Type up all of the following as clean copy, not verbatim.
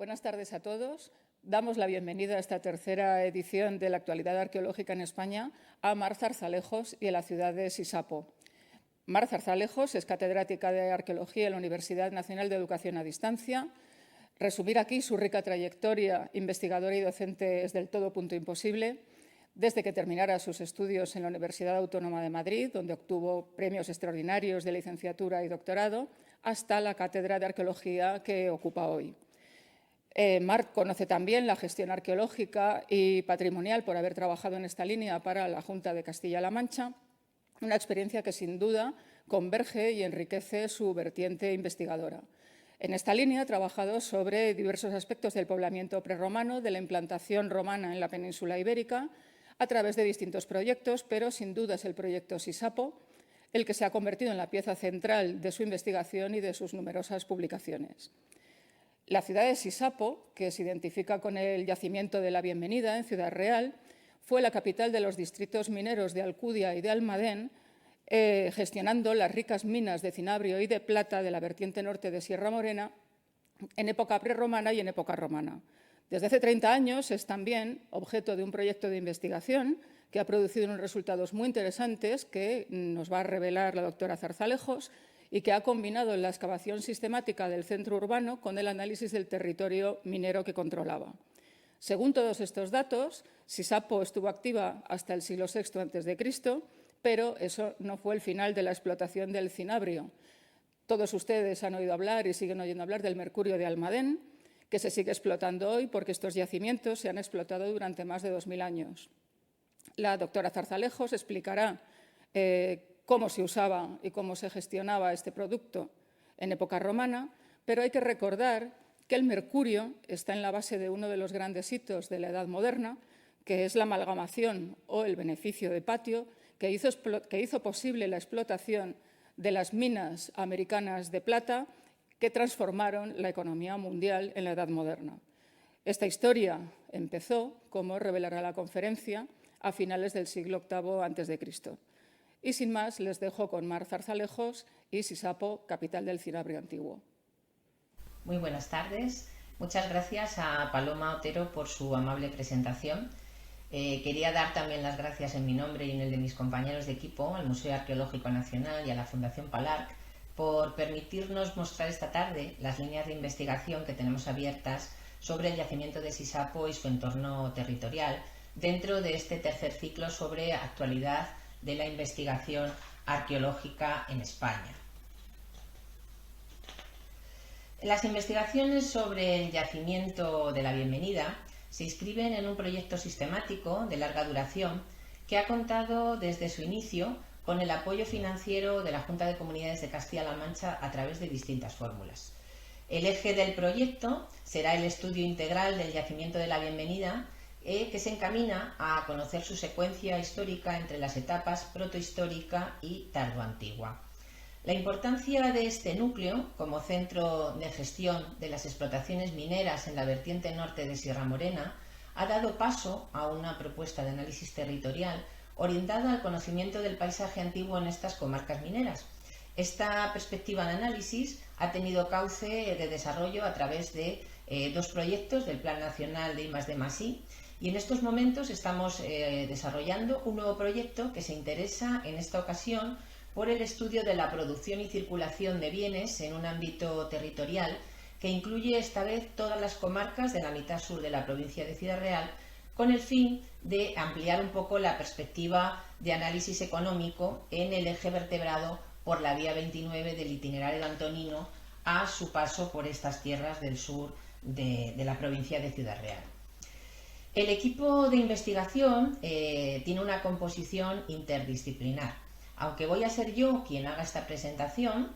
Buenas tardes a todos. Damos la bienvenida a esta tercera edición de la actualidad arqueológica en España a Mar Zarzalejos y a la ciudad de Sisapo. Mar Zarzalejos es catedrática de Arqueología en la Universidad Nacional de Educación a Distancia. Resumir aquí su rica trayectoria investigadora y docente es del todo punto imposible. Desde que terminara sus estudios en la Universidad Autónoma de Madrid, donde obtuvo premios extraordinarios de licenciatura y doctorado, hasta la cátedra de Arqueología que ocupa hoy. Mar conoce también la gestión arqueológica y patrimonial por haber trabajado en esta línea para la Junta de Castilla-La Mancha, una experiencia que sin duda converge y enriquece su vertiente investigadora. En esta línea ha trabajado sobre diversos aspectos del poblamiento prerromano, de la implantación romana en la península ibérica, a través de distintos proyectos, pero sin duda es el proyecto Sisapo el que se ha convertido en la pieza central de su investigación y de sus numerosas publicaciones. La ciudad de Sisapo, que se identifica con el yacimiento de la Bienvenida en Ciudad Real, fue la capital de los distritos mineros de Alcudia y de Almadén, gestionando las ricas minas de cinabrio y de plata de la vertiente norte de Sierra Morena en época prerromana y en época romana. Desde hace 30 años es también objeto de un proyecto de investigación que ha producido unos resultados muy interesantes que nos va a revelar la doctora Zarzalejos y que ha combinado la excavación sistemática del centro urbano con el análisis del territorio minero que controlaba. Según todos estos datos, Sisapo estuvo activa hasta el siglo VI a.C., pero eso no fue el final de la explotación del cinabrio. Todos ustedes han oído hablar y siguen oyendo hablar del mercurio de Almadén, que se sigue explotando hoy porque estos yacimientos se han explotado durante más de 2000 años. La doctora Zarzalejos explicará cómo se usaba y cómo se gestionaba este producto en época romana, pero hay que recordar que el mercurio está en la base de uno de los grandes hitos de la Edad Moderna, que es la amalgamación o el beneficio de patio, que hizo posible la explotación de las minas americanas de plata que transformaron la economía mundial en la Edad Moderna. Esta historia empezó, como revelará la conferencia, a finales del siglo VIII a.C. Y sin más, les dejo con Mar Zarzalejos y Sisapo, capital del cinabrio antiguo. Muy buenas tardes. Muchas gracias a Paloma Otero por su amable presentación. Quería dar también las gracias en mi nombre y en el de mis compañeros de equipo al Museo Arqueológico Nacional y a la Fundación Palarc por permitirnos mostrar esta tarde las líneas de investigación que tenemos abiertas sobre el yacimiento de Sisapo y su entorno territorial dentro de este tercer ciclo sobre actualidad de la investigación arqueológica en España. Las investigaciones sobre el yacimiento de la Bienvenida se inscriben en un proyecto sistemático de larga duración que ha contado desde su inicio con el apoyo financiero de la Junta de Comunidades de Castilla-La Mancha a través de distintas fórmulas. El eje del proyecto será el estudio integral del yacimiento de la Bienvenida, que se encamina a conocer su secuencia histórica entre las etapas protohistórica y tardoantigua. La importancia de este núcleo como centro de gestión de las explotaciones mineras en la vertiente norte de Sierra Morena ha dado paso a una propuesta de análisis territorial orientada al conocimiento del paisaje antiguo en estas comarcas mineras. Esta perspectiva de análisis ha tenido cauce de desarrollo a través de dos proyectos del Plan Nacional de I+D+I, y en estos momentos estamos desarrollando un nuevo proyecto que se interesa en esta ocasión por el estudio de la producción y circulación de bienes en un ámbito territorial que incluye esta vez todas las comarcas de la mitad sur de la provincia de Ciudad Real, con el fin de ampliar un poco la perspectiva de análisis económico en el eje vertebrado por la vía 29 del itinerario antonino a su paso por estas tierras del sur de la provincia de Ciudad Real. El equipo de investigación tiene una composición interdisciplinar. Aunque voy a ser yo quien haga esta presentación,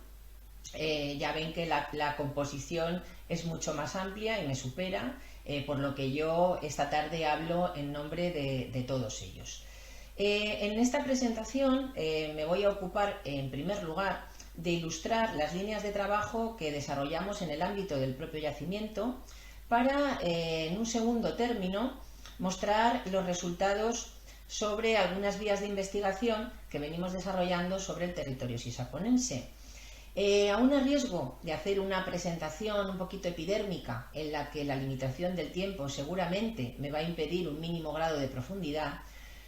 ya ven que la composición es mucho más amplia y me supera, por lo que yo esta tarde hablo en nombre de todos ellos. En esta presentación me voy a ocupar en primer lugar de ilustrar las líneas de trabajo que desarrollamos en el ámbito del propio yacimiento para, en un segundo término, mostrar los resultados sobre algunas vías de investigación que venimos desarrollando sobre el territorio sisaponense. Aún a riesgo de hacer una presentación un poquito epidérmica, en la que la limitación del tiempo seguramente me va a impedir un mínimo grado de profundidad,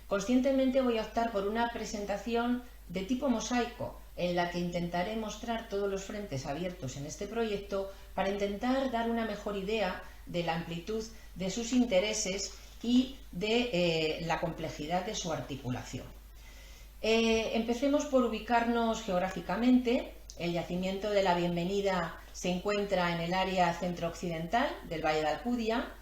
conscientemente voy a optar por una presentación de tipo mosaico, en la que intentaré mostrar todos los frentes abiertos en este proyecto para intentar dar una mejor idea de la amplitud de sus intereses y de la complejidad de su articulación. Empecemos por ubicarnos geográficamente. El yacimiento de la Bienvenida se encuentra en el área centro-occidental del Valle de Alcudia,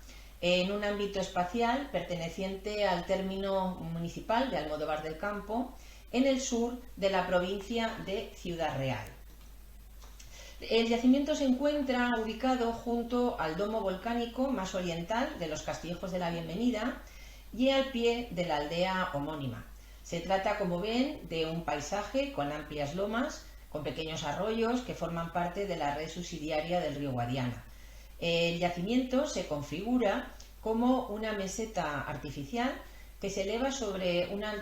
en un ámbito espacial perteneciente al término municipal de Almodóvar del Campo, en el sur de la provincia de Ciudad Real. El yacimiento se encuentra ubicado junto al domo volcánico más oriental de los Castillejos de la Bienvenida y al pie de la aldea homónima. Se trata, como ven, de un paisaje con amplias lomas, con pequeños arroyos que forman parte de la red subsidiaria del río Guadiana. El yacimiento se configura como una meseta artificial que se eleva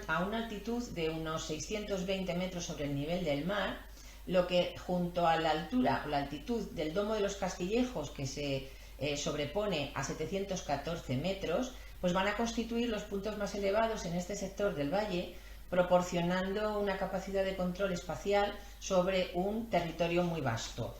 a una altitud de unos 620 metros sobre el nivel del mar, lo que, junto a la altura o la altitud del domo de los Castillejos, que se sobrepone a 714 metros, pues van a constituir los puntos más elevados en este sector del valle, proporcionando una capacidad de control espacial sobre un territorio muy vasto.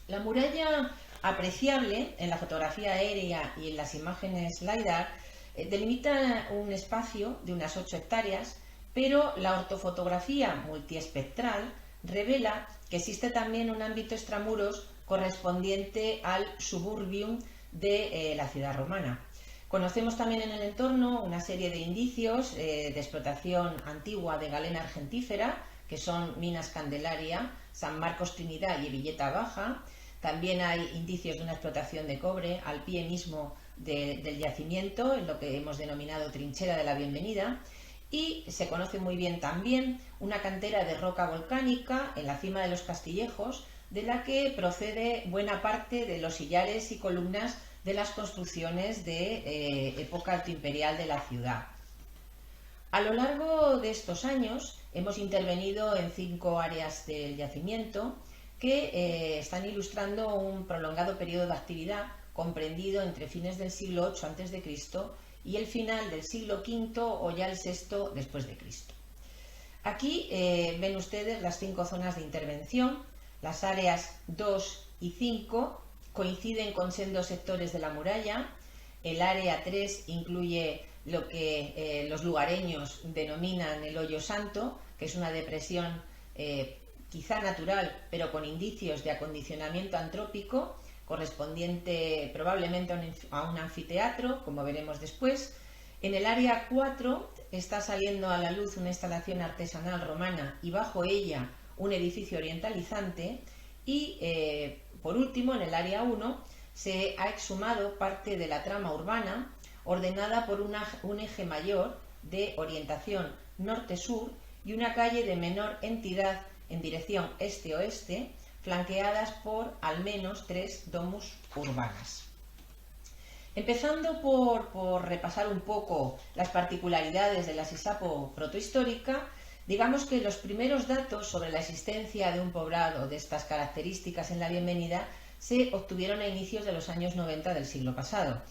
La muralla apreciable en la fotografía aérea y en las imágenes LiDAR delimita un espacio de unas 8 hectáreas, pero la ortofotografía multiespectral revela que existe también un ámbito extramuros correspondiente al suburbium de la ciudad romana. Conocemos también en el entorno una serie de indicios de explotación antigua de galena argentífera, que son Minas Candelaria, San Marcos Trinidad y Villeta Baja. También hay indicios de una explotación de cobre al pie mismo del yacimiento, en lo que hemos denominado trinchera de la Bienvenida. Y se conoce muy bien también una cantera de roca volcánica en la cima de los Castillejos, de la que procede buena parte de los sillares y columnas de las construcciones de época altoimperial de la ciudad. A lo largo de estos años hemos intervenido en 5 áreas del yacimiento que están ilustrando un prolongado periodo de actividad comprendido entre fines del siglo VIII a.C. y el final del siglo V o ya el VI después de Cristo. Aquí ven ustedes las 5 zonas de intervención. Las áreas 2 y 5 coinciden con sendos sectores de la muralla. El área 3 incluye lo que los lugareños denominan el Hoyo Santo, que es una depresión quizá natural, pero con indicios de acondicionamiento antrópico, correspondiente probablemente a un anfiteatro, como veremos después. En el área 4 está saliendo a la luz una instalación artesanal romana y bajo ella un edificio orientalizante. Y por último, en el área 1 se ha exhumado parte de la trama urbana ordenada por un eje mayor de orientación norte-sur y una calle de menor entidad en dirección este-oeste, flanqueadas por al menos 3 domus urbanas. Empezando por repasar un poco las particularidades de la Sisapo protohistórica, digamos que los primeros datos sobre la existencia de un poblado de estas características en la Bienvenida se obtuvieron a inicios de los años 90 del siglo pasado.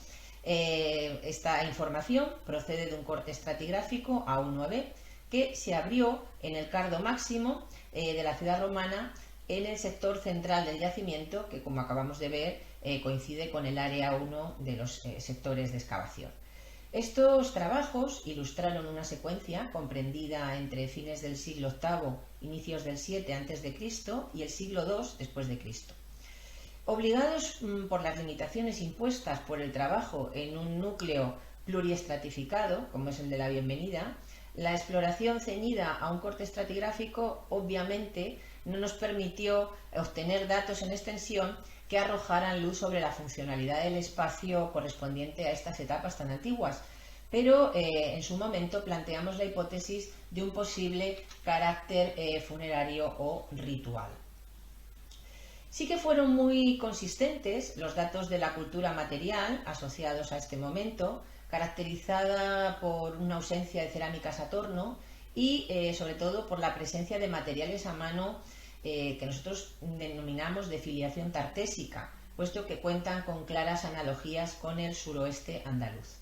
Esta información procede de un corte estratigráfico A1B que se abrió en el cardo máximo de la ciudad romana en el sector central del yacimiento, que como acabamos de ver coincide con el área 1 de los sectores de excavación. Estos trabajos ilustraron una secuencia comprendida entre fines del siglo VIII, inicios del VII a.C. y el siglo II después de Cristo. Obligados por las limitaciones impuestas por el trabajo en un núcleo pluriestratificado, como es el de la Bienvenida, la exploración ceñida a un corte estratigráfico obviamente no nos permitió obtener datos en extensión que arrojaran luz sobre la funcionalidad del espacio correspondiente a estas etapas tan antiguas, pero en su momento planteamos la hipótesis de un posible carácter funerario o ritual. Sí que fueron muy consistentes los datos de la cultura material asociados a este momento, caracterizada por una ausencia de cerámicas a torno y sobre todo por la presencia de materiales a mano que nosotros denominamos de filiación tartésica, puesto que cuentan con claras analogías con el suroeste andaluz.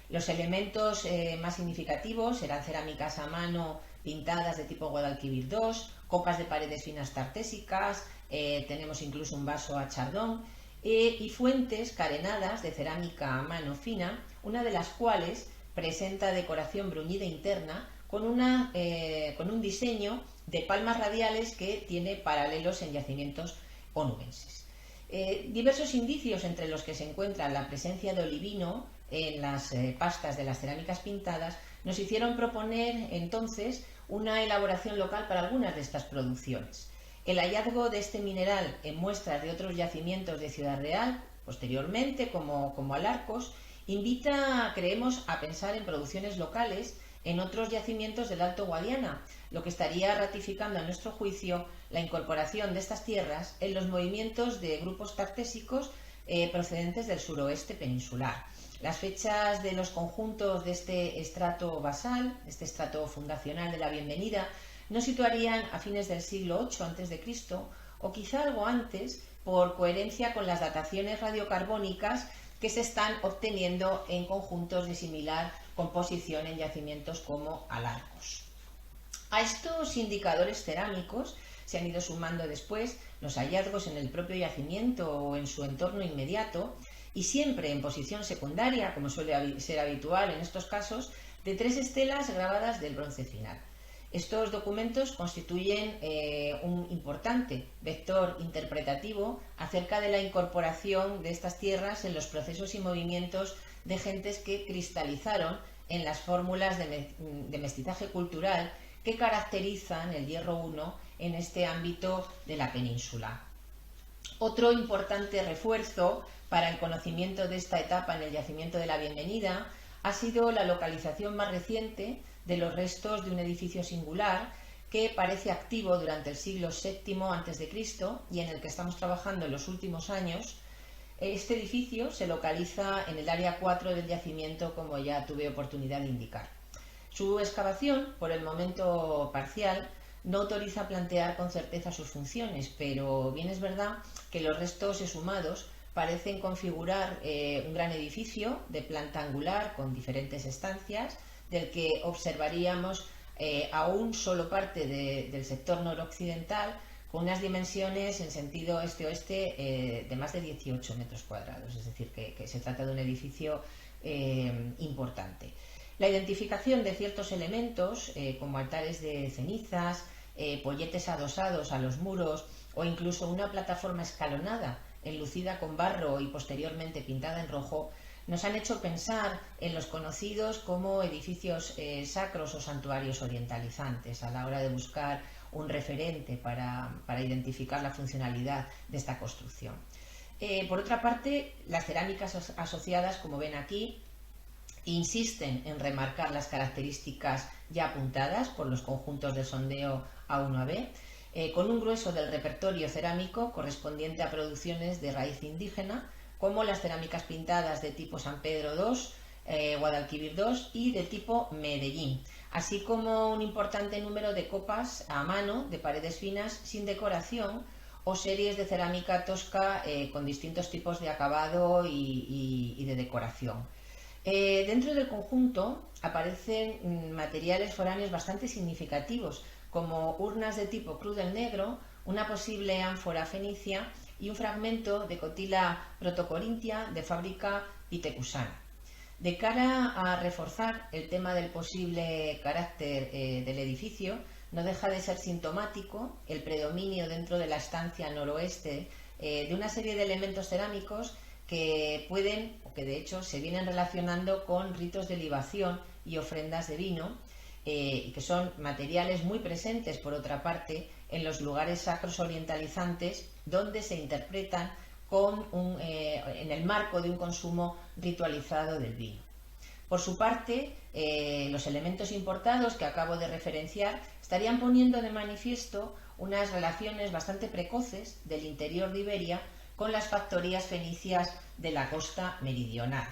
Los elementos más significativos eran cerámicas a mano pintadas de tipo Guadalquivir II, copas de paredes finas tartésicas, tenemos incluso un vaso a chardón, y fuentes carenadas de cerámica a mano fina, una de las cuales presenta decoración bruñida interna con un diseño de palmas radiales que tiene paralelos en yacimientos onubenses. Diversos indicios, entre los que se encuentra la presencia de olivino en las pastas de las cerámicas pintadas, nos hicieron proponer entonces una elaboración local para algunas de estas producciones. El hallazgo de este mineral en muestras de otros yacimientos de Ciudad Real, posteriormente como Alarcos, invita, creemos, a pensar en producciones locales en otros yacimientos del Alto Guadiana, lo que estaría ratificando a nuestro juicio la incorporación de estas tierras en los movimientos de grupos tartésicos procedentes del suroeste peninsular. Las fechas de los conjuntos de este estrato basal, este estrato fundacional de la Bienvenida, nos situarían a fines del siglo VIII a.C. o quizá algo antes, por coherencia con las dataciones radiocarbónicas que se están obteniendo en conjuntos de similar composición en yacimientos como Alarcos. A estos indicadores cerámicos se han ido sumando después los hallazgos en el propio yacimiento o en su entorno inmediato, y siempre en posición secundaria, como suele ser habitual en estos casos, de 3 estelas grabadas del bronce final. Estos documentos constituyen un importante vector interpretativo acerca de la incorporación de estas tierras en los procesos y movimientos de gentes que cristalizaron en las fórmulas de mestizaje cultural que caracterizan el Hierro I en este ámbito de la península. Otro importante refuerzo para el conocimiento de esta etapa en el yacimiento de la Bienvenida ha sido la localización más reciente de los restos de un edificio singular que parece activo durante el siglo VII a.C. y en el que estamos trabajando en los últimos años. Este edificio se localiza en el área 4 del yacimiento, como ya tuve oportunidad de indicar. Su excavación, por el momento parcial, no autoriza plantear con certeza sus funciones, pero bien es verdad que los restos exhumados parecen configurar un gran edificio de planta angular con diferentes estancias, del que observaríamos aún solo parte del sector noroccidental, con unas dimensiones en sentido este-oeste de más de 18 metros cuadrados, es decir, que se trata de un edificio importante. La identificación de ciertos elementos, como altares de cenizas, polletes adosados a los muros o incluso una plataforma escalonada, enlucida con barro y posteriormente pintada en rojo, nos han hecho pensar en los conocidos como edificios sacros o santuarios orientalizantes a la hora de buscar un referente para identificar la funcionalidad de esta construcción. Por otra parte, las cerámicas asociadas, como ven aquí, insisten en remarcar las características ya apuntadas por los conjuntos de sondeo A1 a B, con un grueso del repertorio cerámico correspondiente a producciones de raíz indígena, como las cerámicas pintadas de tipo San Pedro II, Guadalquivir II y de tipo Medellín, así como un importante número de copas a mano de paredes finas sin decoración o series de cerámica tosca con distintos tipos de acabado y de decoración. Dentro del conjunto aparecen materiales foráneos bastante significativos, como urnas de tipo Cruz del Negro, una posible ánfora fenicia y un fragmento de cotila protocorintia de fábrica pitecusana. De cara a reforzar el tema del posible carácter del edificio, no deja de ser sintomático el predominio dentro de la estancia noroeste de una serie de elementos cerámicos que pueden, o que de hecho se vienen relacionando con ritos de libación y ofrendas de vino, y que son materiales muy presentes, por otra parte, en los lugares sacros orientalizantes, donde se interpretan en el marco de un consumo ritualizado del vino. Por su parte, los elementos importados que acabo de referenciar estarían poniendo de manifiesto unas relaciones bastante precoces del interior de Iberia con las factorías fenicias de la costa meridional.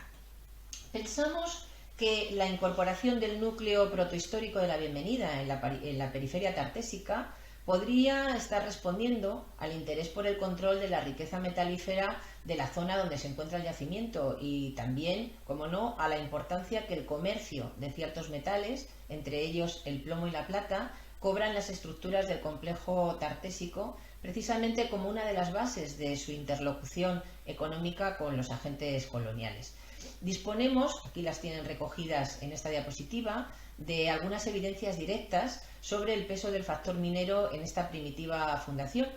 Pensamos que la incorporación del núcleo protohistórico de la Bienvenida en la periferia tartésica podría estar respondiendo al interés por el control de la riqueza metalífera de la zona donde se encuentra el yacimiento y también, como no, a la importancia que el comercio de ciertos metales, entre ellos el plomo y la plata, cobran las estructuras del complejo tartésico, precisamente como una de las bases de su interlocución económica con los agentes coloniales. Disponemos, aquí las tienen recogidas en esta diapositiva, de algunas evidencias directas sobre el peso del factor minero en esta primitiva fundación,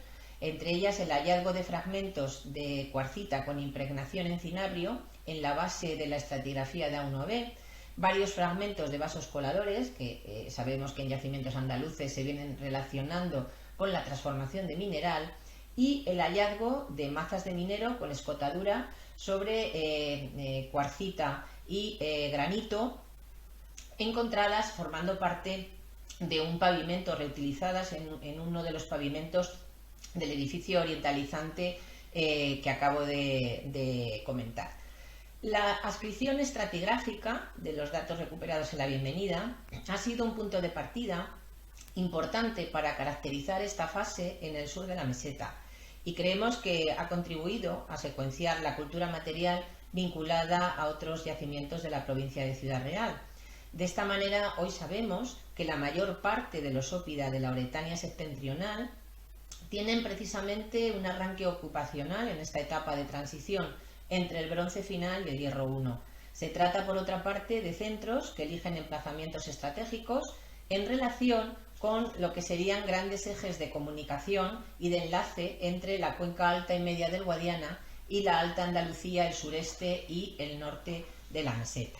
entre ellas el hallazgo de fragmentos de cuarcita con impregnación en cinabrio en la base de la estratigrafía de A1B, varios fragmentos de vasos coladores, que sabemos que en yacimientos andaluces se vienen relacionando con la transformación de mineral, y el hallazgo de mazas de minero con escotadura sobre cuarcita y granito, encontradas formando parte de un pavimento, reutilizadas en uno de los pavimentos del edificio orientalizante que acabo de comentar. La adscripción estratigráfica de los datos recuperados en la bienvenida ha sido un punto de partida importante para caracterizar esta fase en el sur de la meseta y creemos que ha contribuido a secuenciar la cultura material vinculada a otros yacimientos de la provincia de Ciudad Real. De esta manera, hoy sabemos que la mayor parte de los ópida de la Oretania septentrional tienen precisamente un arranque ocupacional en esta etapa de transición entre el bronce final y el hierro I. Se trata, por otra parte, de centros que eligen emplazamientos estratégicos en relación con lo que serían grandes ejes de comunicación y de enlace entre la cuenca alta y media del Guadiana y la Alta Andalucía, el sureste y el norte de la meseta.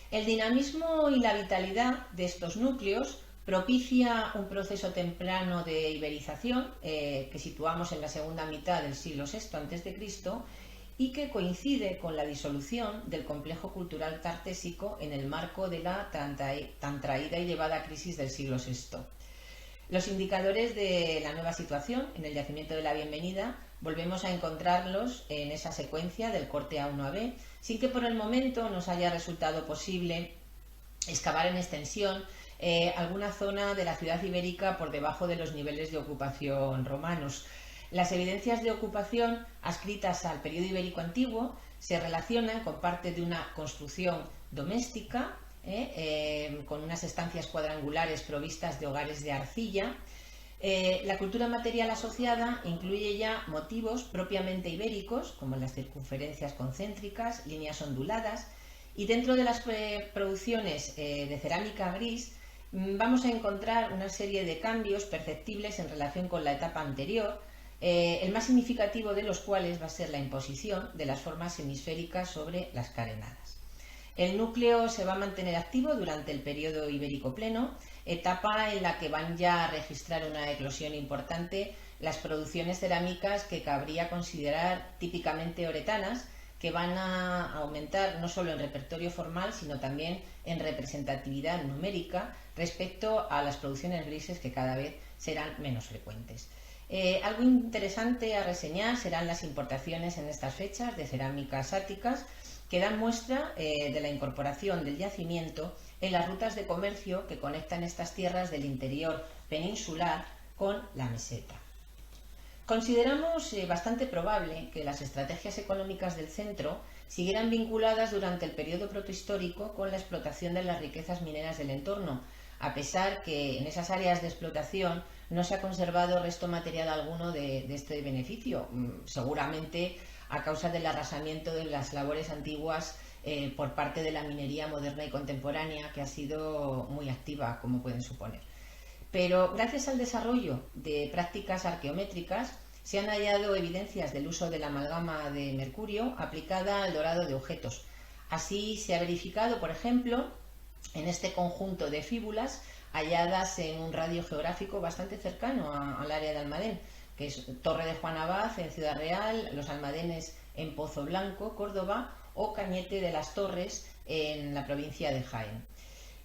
El dinamismo y la vitalidad de estos núcleos propicia un proceso temprano de iberización que situamos en la segunda mitad del siglo VI a.C. y que coincide con la disolución del complejo cultural tartésico en el marco de la tan traída y llevada crisis del siglo VI. Los indicadores de la nueva situación en el yacimiento de la Bienvenida volvemos a encontrarlos en esa secuencia del corte A1 a B, sin que por el momento nos haya resultado posible excavar en extensión alguna zona de la ciudad ibérica por debajo de los niveles de ocupación romanos. Las evidencias de ocupación adscritas al periodo ibérico antiguo se relacionan con parte de una construcción doméstica, con unas estancias cuadrangulares provistas de hogares de arcilla. La cultura material asociada incluye ya motivos propiamente ibéricos, como las circunferencias concéntricas, líneas onduladas, y dentro de las producciones de cerámica gris vamos a encontrar una serie de cambios perceptibles en relación con la etapa anterior, el más significativo de los cuales va a ser la imposición de las formas hemisféricas sobre las carenadas. El núcleo se va a mantener activo durante el periodo ibérico pleno, etapa en la que van ya a registrar una eclosión importante las producciones cerámicas que cabría considerar típicamente oretanas, que van a aumentar no solo en repertorio formal, sino también en representatividad numérica respecto a las producciones grises, que cada vez serán menos frecuentes. Algo interesante a reseñar serán las importaciones en estas fechas de cerámicas áticas, que dan muestra de la incorporación del yacimiento en las rutas de comercio que conectan estas tierras del interior peninsular con la meseta. Consideramos bastante probable que las estrategias económicas del centro siguieran vinculadas durante el periodo protohistórico con la explotación de las riquezas mineras del entorno, a pesar que en esas áreas de explotación no se ha conservado resto material alguno de este beneficio, seguramente a causa del arrasamiento de las labores antiguas por parte de la minería moderna y contemporánea, que ha sido muy activa, como pueden suponer. Pero gracias al desarrollo de prácticas arqueométricas se han hallado evidencias del uso de la amalgama de mercurio aplicada al dorado de objetos. Así se ha verificado, por ejemplo, en este conjunto de fíbulas halladas en un radio geográfico bastante cercano al área de Almadén, que es Torre de Juan Abad en Ciudad Real, Los Almadenes en Pozo Blanco, Córdoba, o Cañete de las Torres en la provincia de Jaén.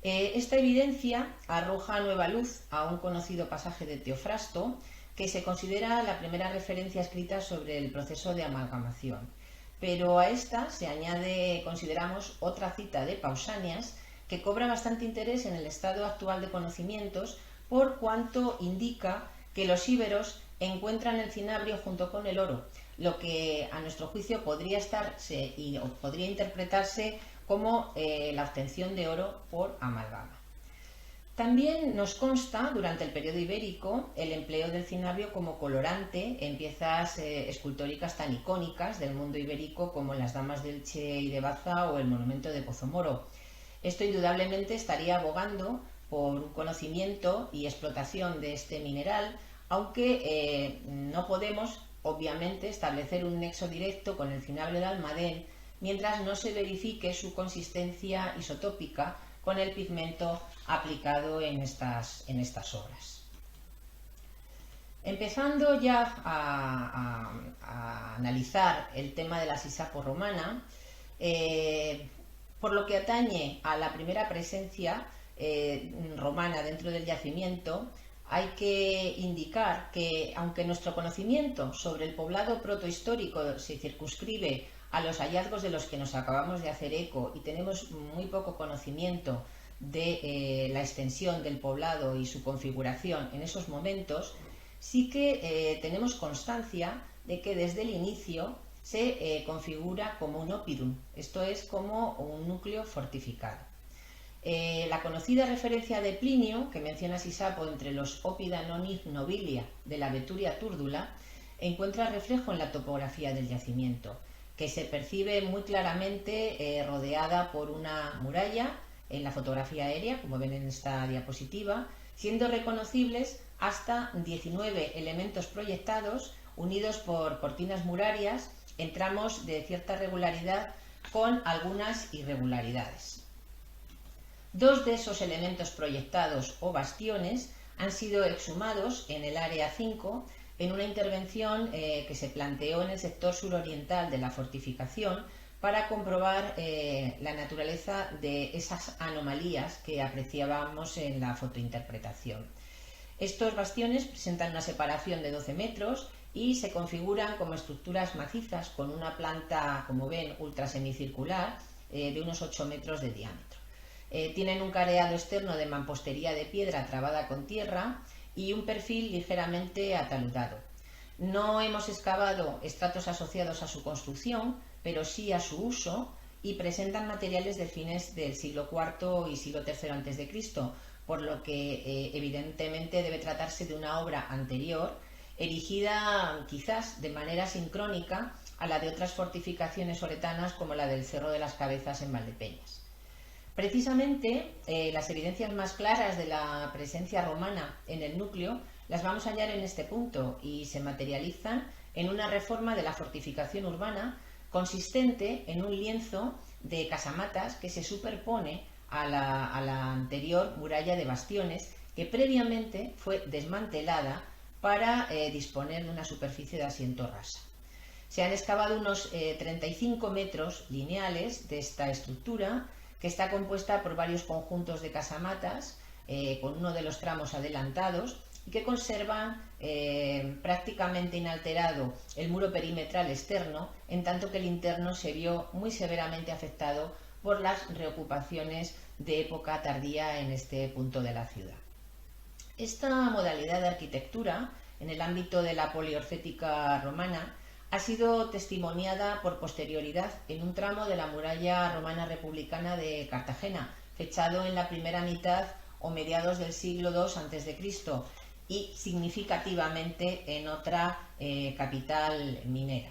Esta evidencia arroja nueva luz a un conocido pasaje de Teofrasto, que se considera la primera referencia escrita sobre el proceso de amalgamación. Pero a esta se añade, consideramos, otra cita de Pausanias, que cobra bastante interés en el estado actual de conocimientos, por cuanto indica que los íberos encuentran el cinabrio junto con el oro, lo que a nuestro juicio podría podría interpretarse como la obtención de oro por amalgama. También nos consta durante el periodo ibérico el empleo del cinabrio como colorante en piezas escultóricas tan icónicas del mundo ibérico como las Damas de Elche y de Baza o el monumento de Pozomoro. Esto indudablemente estaría abogando por un conocimiento y explotación de este mineral, aunque no podemos obviamente establecer un nexo directo con el cinabrio de Almadén mientras no se verifique su consistencia isotópica con el pigmento aplicado en estas obras. Empezando ya a analizar el tema de la Sisapo romana, por lo que atañe a la primera presencia romana dentro del yacimiento, hay que indicar que, aunque nuestro conocimiento sobre el poblado protohistórico se circunscribe a los hallazgos de los que nos acabamos de hacer eco y tenemos muy poco conocimiento de la extensión del poblado y su configuración en esos momentos, sí que tenemos constancia de que desde el inicio se configura como un oppidum, esto es como un núcleo fortificado. La conocida referencia de Plinio, que menciona Sisapo entre los oppida non nobilia de la Veturia Túrdula, encuentra reflejo en la topografía del yacimiento, que se percibe muy claramente rodeada por una muralla en la fotografía aérea, como ven en esta diapositiva, siendo reconocibles hasta 19 elementos proyectados unidos por cortinas murarias en tramos de cierta regularidad con algunas irregularidades. Dos de esos elementos proyectados o bastiones han sido exhumados en el área 5 en una intervención que se planteó en el sector suroriental de la fortificación para comprobar la naturaleza de esas anomalías que apreciábamos en la fotointerpretación. Estos bastiones presentan una separación de 12 metros y se configuran como estructuras macizas con una planta, como ven, ultrasemicircular de unos 8 metros de diámetro. Tienen un careado externo de mampostería de piedra trabada con tierra y un perfil ligeramente ataludado. No hemos excavado estratos asociados a su construcción, pero sí a su uso, y presentan materiales de fines del siglo IV y siglo III a.C., por lo que evidentemente debe tratarse de una obra anterior, erigida quizás de manera sincrónica a la de otras fortificaciones oretanas como la del Cerro de las Cabezas en Valdepeñas. Precisamente las evidencias más claras de la presencia romana en el núcleo las vamos a hallar en este punto y se materializan en una reforma de la fortificación urbana consistente en un lienzo de casamatas que se superpone a la anterior muralla de bastiones que previamente fue desmantelada para disponer de una superficie de asiento rasa. Se han excavado unos 35 metros lineales de esta estructura, que está compuesta por varios conjuntos de casamatas con uno de los tramos adelantados y que conservan prácticamente inalterado el muro perimetral externo, en tanto que el interno se vio muy severamente afectado por las reocupaciones de época tardía en este punto de la ciudad. Esta modalidad de arquitectura, en el ámbito de la poliorcética romana, ha sido testimoniada por posterioridad en un tramo de la muralla romana republicana de Cartagena, fechado en la primera mitad o mediados del siglo II a.C. y significativamente en otra capital minera.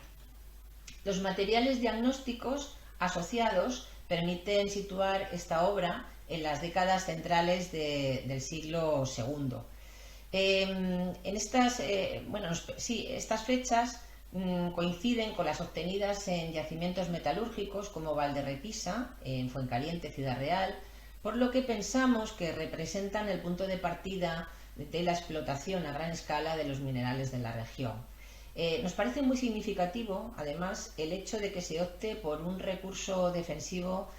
Los materiales diagnósticos asociados permiten situar esta obra en las décadas centrales del siglo II. Estas fechas coinciden con las obtenidas en yacimientos metalúrgicos como Valderrepisa, en Fuencaliente, Ciudad Real, por lo que pensamos que representan el punto de partida de la explotación a gran escala de los minerales de la región. Nos parece muy significativo, además, el hecho de que se opte por un recurso defensivo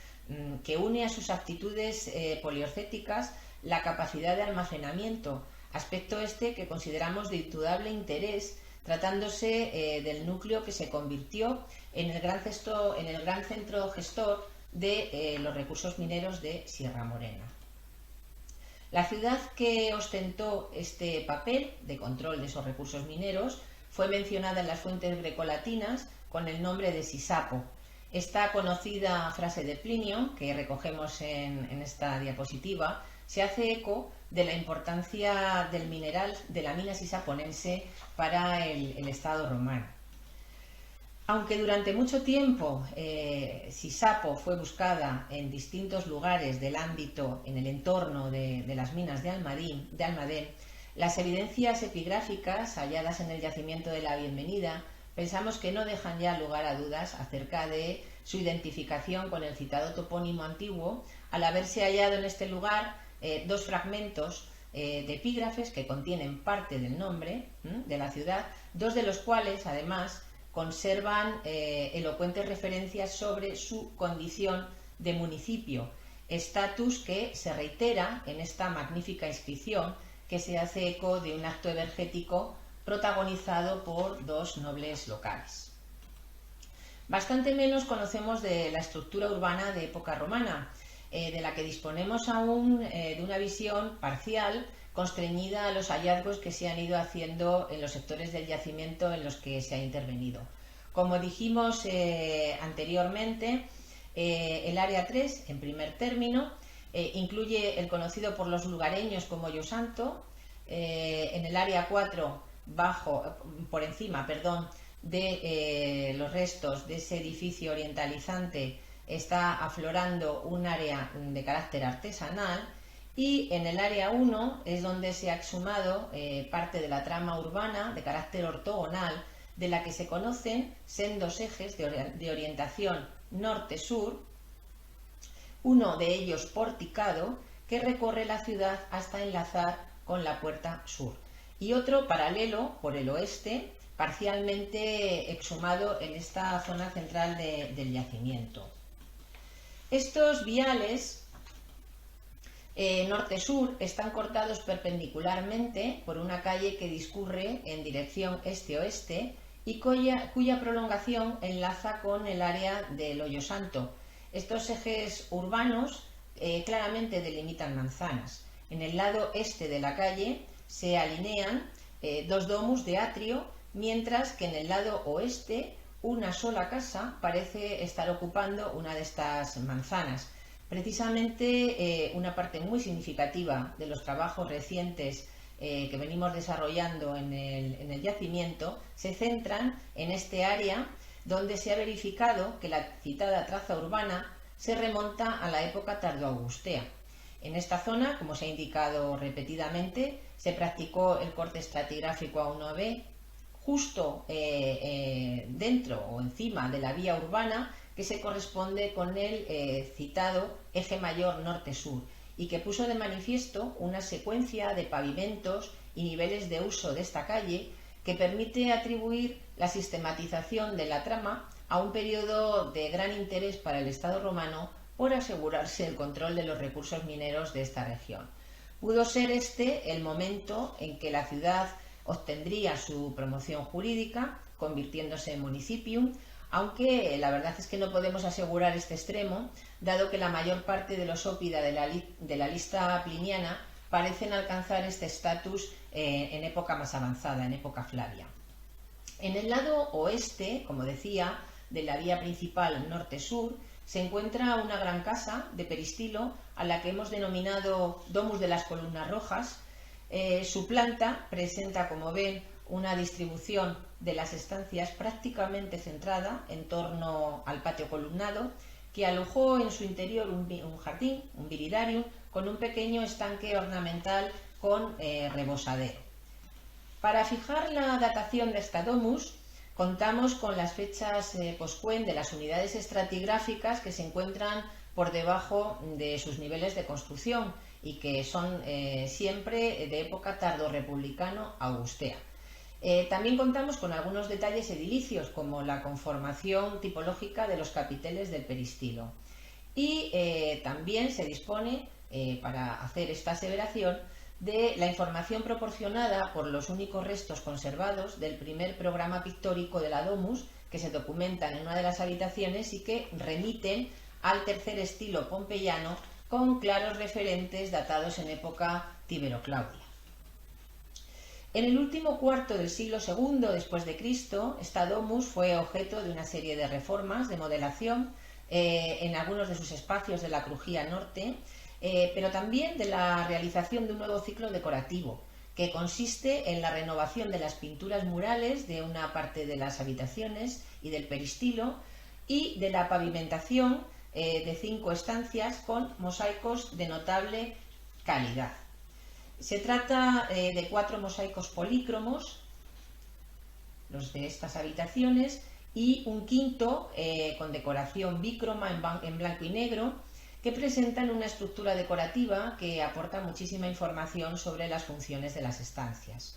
que une a sus aptitudes poliorcéticas la capacidad de almacenamiento, aspecto este que consideramos de indudable interés tratándose del núcleo que se convirtió en el gran centro gestor de los recursos mineros de Sierra Morena. La ciudad que ostentó este papel de control de esos recursos mineros fue mencionada en las fuentes grecolatinas con el nombre de Sisapo. Esta conocida frase de Plinio, que recogemos en esta diapositiva, se hace eco de la importancia del mineral de la mina sisaponense para el Estado romano. Aunque durante mucho tiempo Sisapo fue buscada en distintos lugares del ámbito, en el entorno de las minas de Almadén, las evidencias epigráficas halladas en el yacimiento de la Bienvenida pensamos que no dejan ya lugar a dudas acerca de su identificación con el citado topónimo antiguo, al haberse hallado en este lugar dos fragmentos de epígrafes que contienen parte del nombre de la ciudad, dos de los cuales, además, conservan elocuentes referencias sobre su condición de municipio, estatus que se reitera en esta magnífica inscripción que se hace eco de un acto evergético protagonizado por dos nobles locales. Bastante menos conocemos de la estructura urbana de época romana, de la que disponemos aún de una visión parcial, constreñida a los hallazgos que se han ido haciendo en los sectores del yacimiento en los que se ha intervenido. Como dijimos anteriormente, el área 3, en primer término, incluye el conocido por los lugareños como Hoyosanto. En el área 4, por encima de los restos de ese edificio orientalizante, está aflorando un área de carácter artesanal, y en el área 1 es donde se ha exhumado parte de la trama urbana de carácter ortogonal, de la que se conocen sendos ejes de orientación norte-sur, uno de ellos porticado, que recorre la ciudad hasta enlazar con la puerta sur, y otro paralelo por el oeste, parcialmente exhumado en esta zona central del yacimiento. Estos viales norte-sur están cortados perpendicularmente por una calle que discurre en dirección este-oeste y cuya prolongación enlaza con el área del Hoyosanto. Estos ejes urbanos claramente delimitan manzanas. En el lado este de la calle se alinean dos domus de atrio, mientras que en el lado oeste una sola casa parece estar ocupando una de estas manzanas. Precisamente una parte muy significativa de los trabajos recientes que venimos desarrollando en el yacimiento se centran en este área, donde se ha verificado que la citada traza urbana se remonta a la época tardoaugustea. En esta zona, como se ha indicado repetidamente, se practicó el corte estratigráfico A1B justo dentro o encima de la vía urbana, que se corresponde con el citado eje mayor norte-sur, y que puso de manifiesto una secuencia de pavimentos y niveles de uso de esta calle que permite atribuir la sistematización de la trama a un periodo de gran interés para el Estado romano por asegurarse el control de los recursos mineros de esta región. Pudo ser este el momento en que la ciudad obtendría su promoción jurídica, convirtiéndose en municipium, aunque la verdad es que no podemos asegurar este extremo, dado que la mayor parte de los ópida de la lista pliniana parecen alcanzar este estatus en época más avanzada, en época Flavia. En el lado oeste, como decía, de la vía principal norte-sur, se encuentra una gran casa de peristilo a la que hemos denominado Domus de las Columnas Rojas. Su planta presenta, como ven, una distribución de las estancias prácticamente centrada en torno al patio columnado, que alojó en su interior un jardín, un viridarium, con un pequeño estanque ornamental con rebosadero. Para fijar la datación de esta domus, contamos con las fechas poscuen de las unidades estratigráficas que se encuentran por debajo de sus niveles de construcción y que son siempre de época tardorrepublicano-augustea. También contamos con algunos detalles edilicios, como la conformación tipológica de los capiteles del peristilo. Y también se dispone, para hacer esta aseveración, de la información proporcionada por los únicos restos conservados del primer programa pictórico de la Domus, que se documentan en una de las habitaciones y que remiten al tercer estilo pompeyano con claros referentes datados en época tibero-claudia. En el último cuarto del siglo II después de Cristo, esta domus fue objeto de una serie de reformas de modelación en algunos de sus espacios de la crujía norte, pero también de la realización de un nuevo ciclo decorativo, que consiste en la renovación de las pinturas murales de una parte de las habitaciones y del peristilo y de la pavimentación de 5 estancias con mosaicos de notable calidad. Se trata de 4 mosaicos polícromos, los de estas habitaciones, y un quinto con decoración bícroma en blanco y negro, que presentan una estructura decorativa que aporta muchísima información sobre las funciones de las estancias.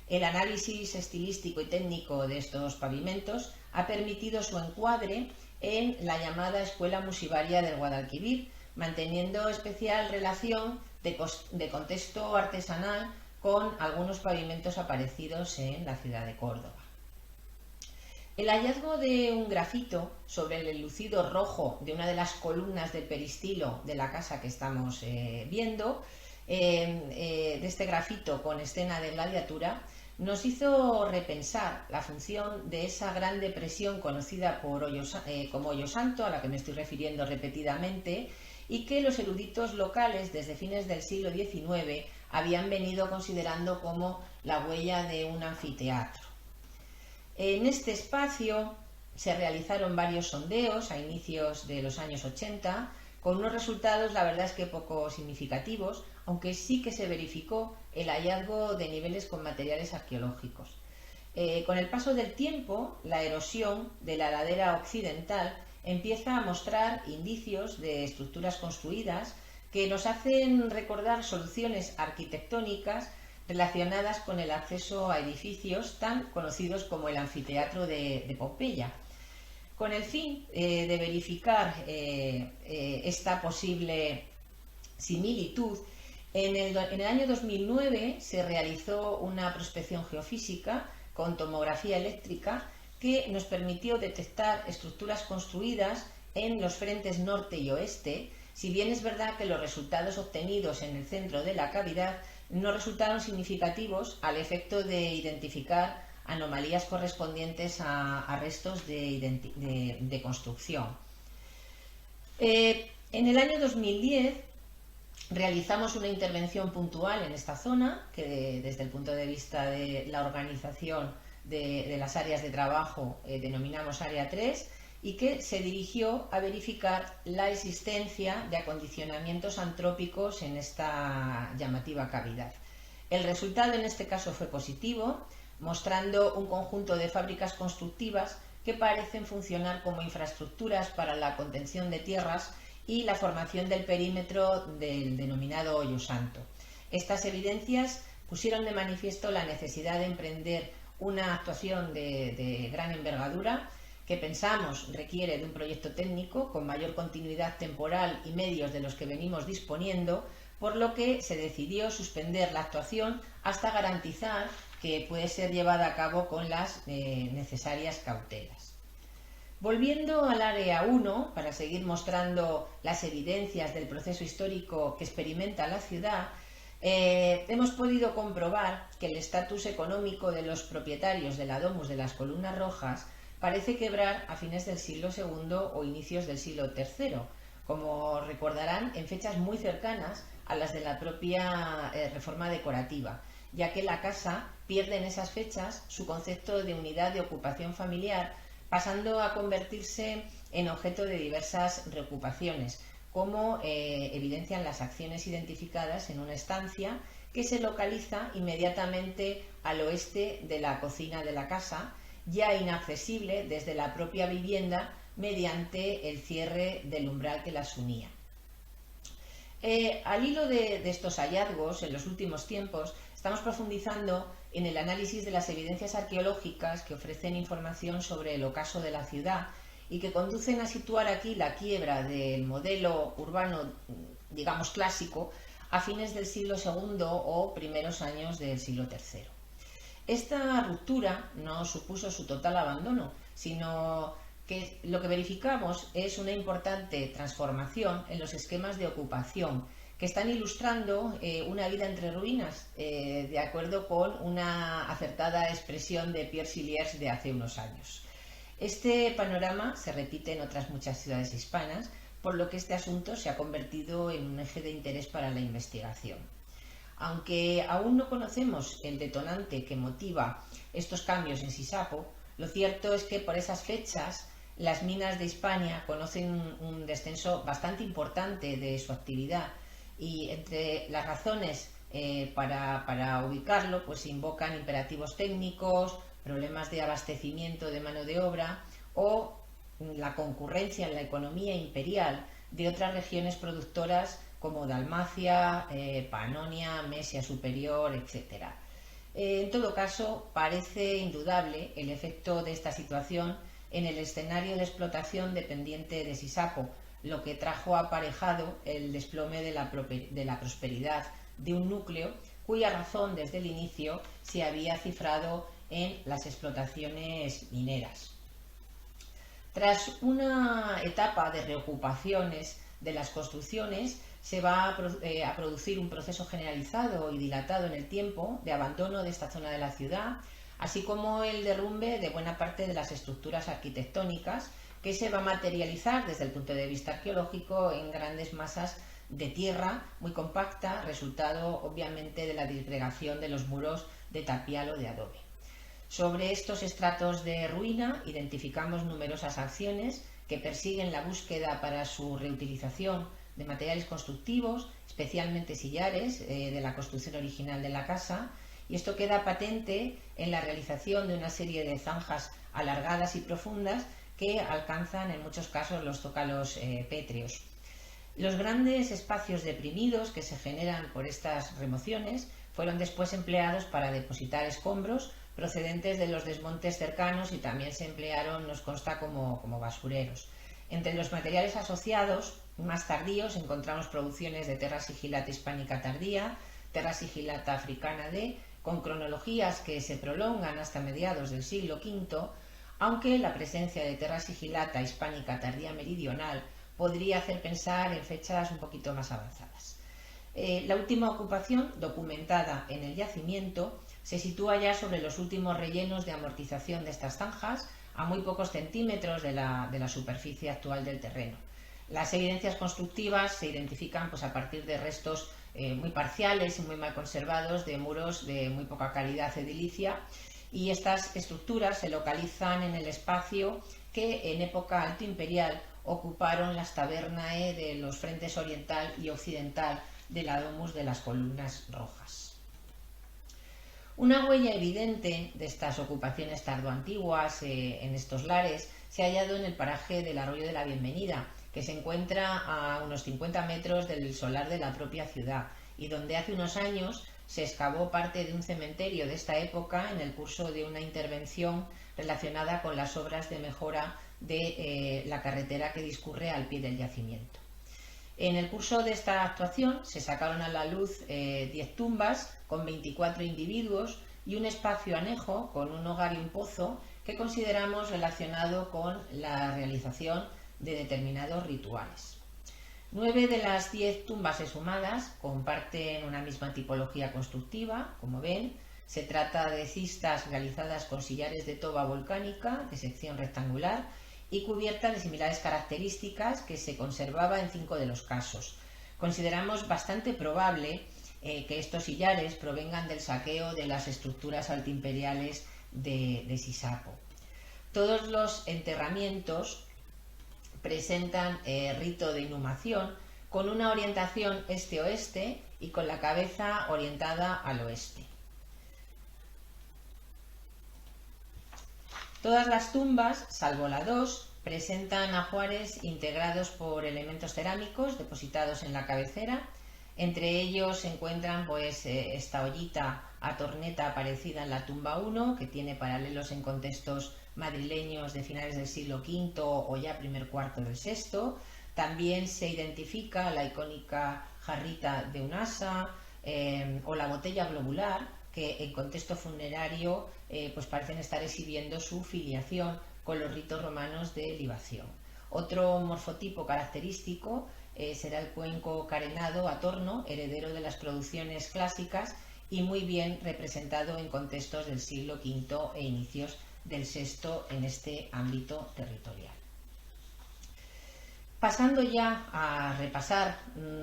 El análisis estilístico y técnico de estos pavimentos ha permitido su encuadre en la llamada Escuela Musivaria del Guadalquivir, manteniendo especial relación de contexto artesanal con algunos pavimentos aparecidos en la ciudad de Córdoba. El hallazgo de un grafito sobre el enlucido rojo de una de las columnas del peristilo de la casa que estamos viendo, de este grafito con escena de gladiatura, nos hizo repensar la función de esa gran depresión conocida como Hoyo Santo, a la que me estoy refiriendo repetidamente, y que los eruditos locales desde fines del siglo XIX habían venido considerando como la huella de un anfiteatro. En este espacio se realizaron varios sondeos a inicios de los años 80, con unos resultados, la verdad es que poco significativos, aunque sí que se verificó el hallazgo de niveles con materiales arqueológicos. Con el paso del tiempo, la erosión de la ladera occidental empieza a mostrar indicios de estructuras construidas que nos hacen recordar soluciones arquitectónicas relacionadas con el acceso a edificios tan conocidos como el anfiteatro de Pompeya. Con el fin de verificar esta posible similitud, en el año 2009 se realizó una prospección geofísica con tomografía eléctrica que nos permitió detectar estructuras construidas en los frentes norte y oeste, si bien es verdad que los resultados obtenidos en el centro de la cavidad no resultaron significativos al efecto de identificar anomalías correspondientes a restos de construcción. En el año 2010 realizamos una intervención puntual en esta zona, que desde el punto de vista de la organización de las áreas de trabajo denominamos Área 3, y que se dirigió a verificar la existencia de acondicionamientos antrópicos en esta llamativa cavidad. El resultado en este caso fue positivo, mostrando un conjunto de fábricas constructivas que parecen funcionar como infraestructuras para la contención de tierras y la formación del perímetro del denominado Hoyo Santo. Estas evidencias pusieron de manifiesto la necesidad de emprender una actuación de gran envergadura que pensamos requiere de un proyecto técnico con mayor continuidad temporal y medios de los que venimos disponiendo, por lo que se decidió suspender la actuación hasta garantizar que puede ser llevada a cabo con las necesarias cautelas. Volviendo al área 1, para seguir mostrando las evidencias del proceso histórico que experimenta la ciudad, hemos podido comprobar que el estatus económico de los propietarios de la Domus de las Columnas Rojas parece quebrar a fines del siglo II o inicios del siglo III, como recordarán en fechas muy cercanas a las de la propia reforma decorativa, ya que la casa pierde en esas fechas su concepto de unidad de ocupación familiar, pasando a convertirse en objeto de diversas reocupaciones, como evidencian las acciones identificadas en una estancia que se localiza inmediatamente al oeste de la cocina de la casa, ya inaccesible desde la propia vivienda mediante el cierre del umbral que las unía. Al hilo de estos hallazgos, en los últimos tiempos, estamos profundizando en el análisis de las evidencias arqueológicas que ofrecen información sobre el ocaso de la ciudad y que conducen a situar aquí la quiebra del modelo urbano, digamos clásico, a fines del siglo II o primeros años del siglo III. Esta ruptura no supuso su total abandono, sino que lo que verificamos es una importante transformación en los esquemas de ocupación que están ilustrando una vida entre ruinas, de acuerdo con una acertada expresión de Pierre Siliers de hace unos años. Este panorama se repite en otras muchas ciudades hispanas, por lo que este asunto se ha convertido en un eje de interés para la investigación. Aunque aún no conocemos el detonante que motiva estos cambios en Sisapo, lo cierto es que por esas fechas las minas de Hispania conocen un descenso bastante importante de su actividad, y entre las razones para ubicarlo pues se invocan imperativos técnicos, problemas de abastecimiento de mano de obra o la concurrencia en la economía imperial de otras regiones productoras como Dalmacia, Panonia, Mesia Superior, etc. En todo caso, parece indudable el efecto de esta situación en el escenario de explotación dependiente de Sisapo, lo que trajo aparejado el desplome de la prosperidad de un núcleo cuya razón desde el inicio se había cifrado en las explotaciones mineras. Tras una etapa de reocupaciones de las construcciones, se va a producir un proceso generalizado y dilatado en el tiempo de abandono de esta zona de la ciudad, así como el derrumbe de buena parte de las estructuras arquitectónicas, que se va a materializar desde el punto de vista arqueológico en grandes masas de tierra muy compacta, resultado obviamente de la disgregación de los muros de tapial o de adobe. Sobre estos estratos de ruina identificamos numerosas acciones que persiguen la búsqueda para su reutilización de materiales constructivos, especialmente sillares de la construcción original de la casa, y esto queda patente en la realización de una serie de zanjas alargadas y profundas que alcanzan en muchos casos los zócalos pétreos. Los grandes espacios deprimidos que se generan por estas remociones fueron después empleados para depositar escombros procedentes de los desmontes cercanos y también se emplearon, nos consta, como basureros. Entre los materiales asociados más tardíos encontramos producciones de terra sigillata hispánica tardía, terra sigillata africana D, con cronologías que se prolongan hasta mediados del siglo V, aunque la presencia de terra sigillata hispánica tardía meridional podría hacer pensar en fechas un poquito más avanzadas. La última ocupación documentada en el yacimiento se sitúa ya sobre los últimos rellenos de amortización de estas zanjas, a muy pocos centímetros de la superficie actual del terreno. Las evidencias constructivas se identifican pues, a partir de restos muy parciales y muy mal conservados de muros de muy poca calidad edilicia, y estas estructuras se localizan en el espacio que en época alto imperial ocuparon las tabernae de los frentes oriental y occidental de la domus de las columnas rojas. Una huella evidente de estas ocupaciones tardoantiguas en estos lares se ha hallado en el paraje del Arroyo de la Bienvenida, que se encuentra a unos 50 metros del solar de la propia ciudad y donde hace unos años se excavó parte de un cementerio de esta época en el curso de una intervención relacionada con las obras de mejora de la carretera que discurre al pie del yacimiento. En el curso de esta actuación se sacaron a la luz 10 tumbas con 24 individuos y un espacio anejo con un hogar y un pozo que consideramos relacionado con la realización de determinados rituales. 9 de las 10 tumbas exhumadas comparten una misma tipología constructiva, como ven. Se trata de cistas realizadas con sillares de toba volcánica de sección rectangular y cubierta de similares características que se conservaba en 5 de los casos. Consideramos bastante probable que estos sillares provengan del saqueo de las estructuras altimperiales de Sisapo. Todos los enterramientos presentan rito de inhumación con una orientación este-oeste y con la cabeza orientada al oeste. Todas las tumbas, salvo la 2, presentan ajuares integrados por elementos cerámicos depositados en la cabecera. Entre ellos se encuentran esta ollita a torneta aparecida en la tumba 1, que tiene paralelos en contextos madrileños de finales del siglo V o ya primer cuarto del VI. También se identifica la icónica jarrita de un asa o la botella globular, que en contexto funerario pues parecen estar exhibiendo su filiación con los ritos romanos de libación. Otro morfotipo característico será el cuenco carenado a torno, heredero de las producciones clásicas y muy bien representado en contextos del siglo V e inicios del VI en este ámbito territorial. Pasando ya a repasar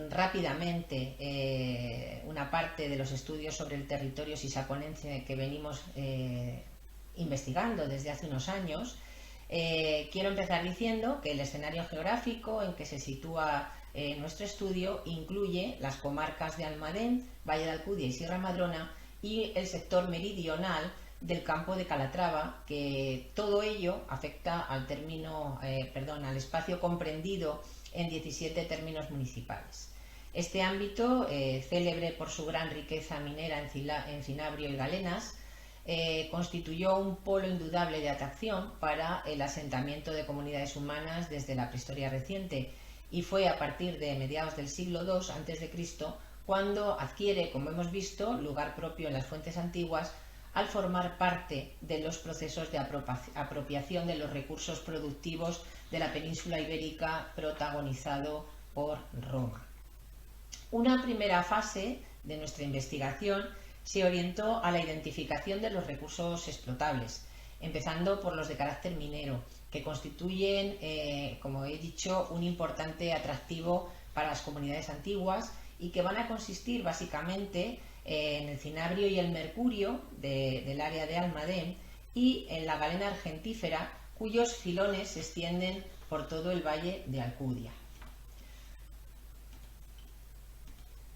rápidamente una parte de los estudios sobre el territorio sisaponense que venimos investigando desde hace unos años, quiero empezar diciendo que el escenario geográfico en que se sitúa nuestro estudio incluye las comarcas de Almadén, Valle de Alcudia y Sierra Madrona y el sector meridional del campo de Calatrava, que todo ello afecta al espacio comprendido en 17 términos municipales. Este ámbito, célebre por su gran riqueza minera en cinabrio y galenas, constituyó un polo indudable de atracción para el asentamiento de comunidades humanas desde la prehistoria reciente, y fue a partir de mediados del siglo II a.C. cuando adquiere, como hemos visto, lugar propio en las fuentes antiguas al formar parte de los procesos de apropiación de los recursos productivos de la península ibérica protagonizado por Roma. Una primera fase de nuestra investigación se orientó a la identificación de los recursos explotables, empezando por los de carácter minero, que constituyen, como he dicho, un importante atractivo para las comunidades antiguas y que van a consistir básicamente en el cinabrio y el mercurio del área de Almadén y en la galena argentífera, cuyos filones se extienden por todo el valle de Alcudia.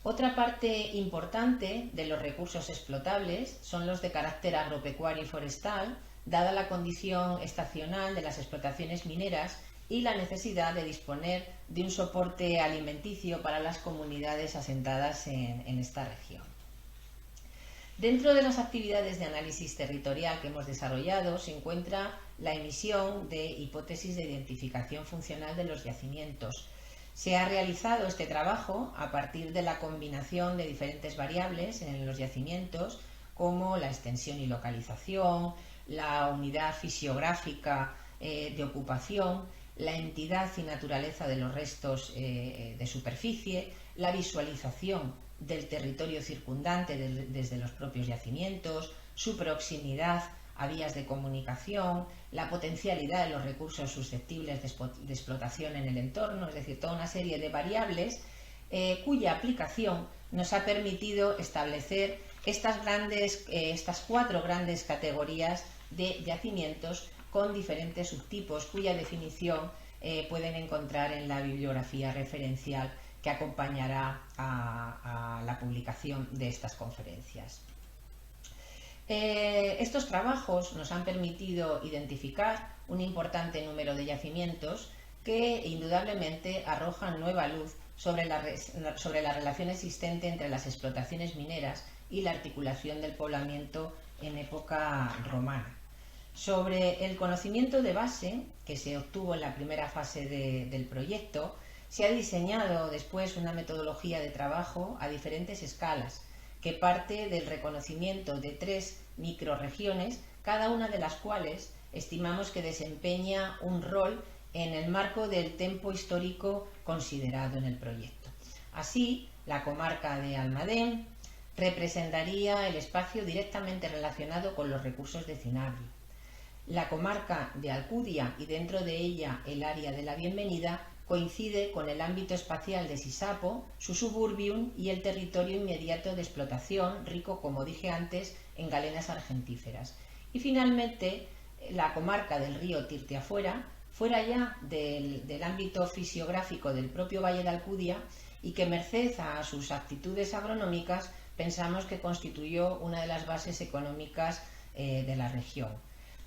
Otra parte importante de los recursos explotables son los de carácter agropecuario y forestal, dada la condición estacional de las explotaciones mineras y la necesidad de disponer de un soporte alimenticio para las comunidades asentadas en esta región. Dentro de las actividades de análisis territorial que hemos desarrollado se encuentra la emisión de hipótesis de identificación funcional de los yacimientos. Se ha realizado este trabajo a partir de la combinación de diferentes variables en los yacimientos, como la extensión y localización, la unidad fisiográfica de ocupación, la entidad y naturaleza de los restos de superficie, la visualización del territorio circundante desde los propios yacimientos, su proximidad a vías de comunicación, la potencialidad de los recursos susceptibles de explotación en el entorno, es decir, toda una serie de variables cuya aplicación nos ha permitido establecer estas 4 grandes categorías de yacimientos con diferentes subtipos cuya definición pueden encontrar en la bibliografía referencial que acompañará a la publicación de estas conferencias. Estos trabajos nos han permitido identificar un importante número de yacimientos que indudablemente arrojan nueva luz sobre la relación existente entre las explotaciones mineras y la articulación del poblamiento en época romana. Sobre el conocimiento de base que se obtuvo en la primera fase del proyecto, se ha diseñado después una metodología de trabajo a diferentes escalas que parte del reconocimiento de 3 microrregiones, cada una de las cuales estimamos que desempeña un rol en el marco del tempo histórico considerado en el proyecto. Así, la comarca de Almadén representaría el espacio directamente relacionado con los recursos de cinabrio. La comarca de Alcudia y dentro de ella el área de la Bienvenida coincide con el ámbito espacial de Sisapo, su suburbium y el territorio inmediato de explotación, rico, como dije antes, en galenas argentíferas. Y finalmente, la comarca del río Tirteafuera, fuera ya del ámbito fisiográfico del propio Valle de Alcudia y que, merced a sus aptitudes agronómicas, pensamos que constituyó una de las bases económicas de la región.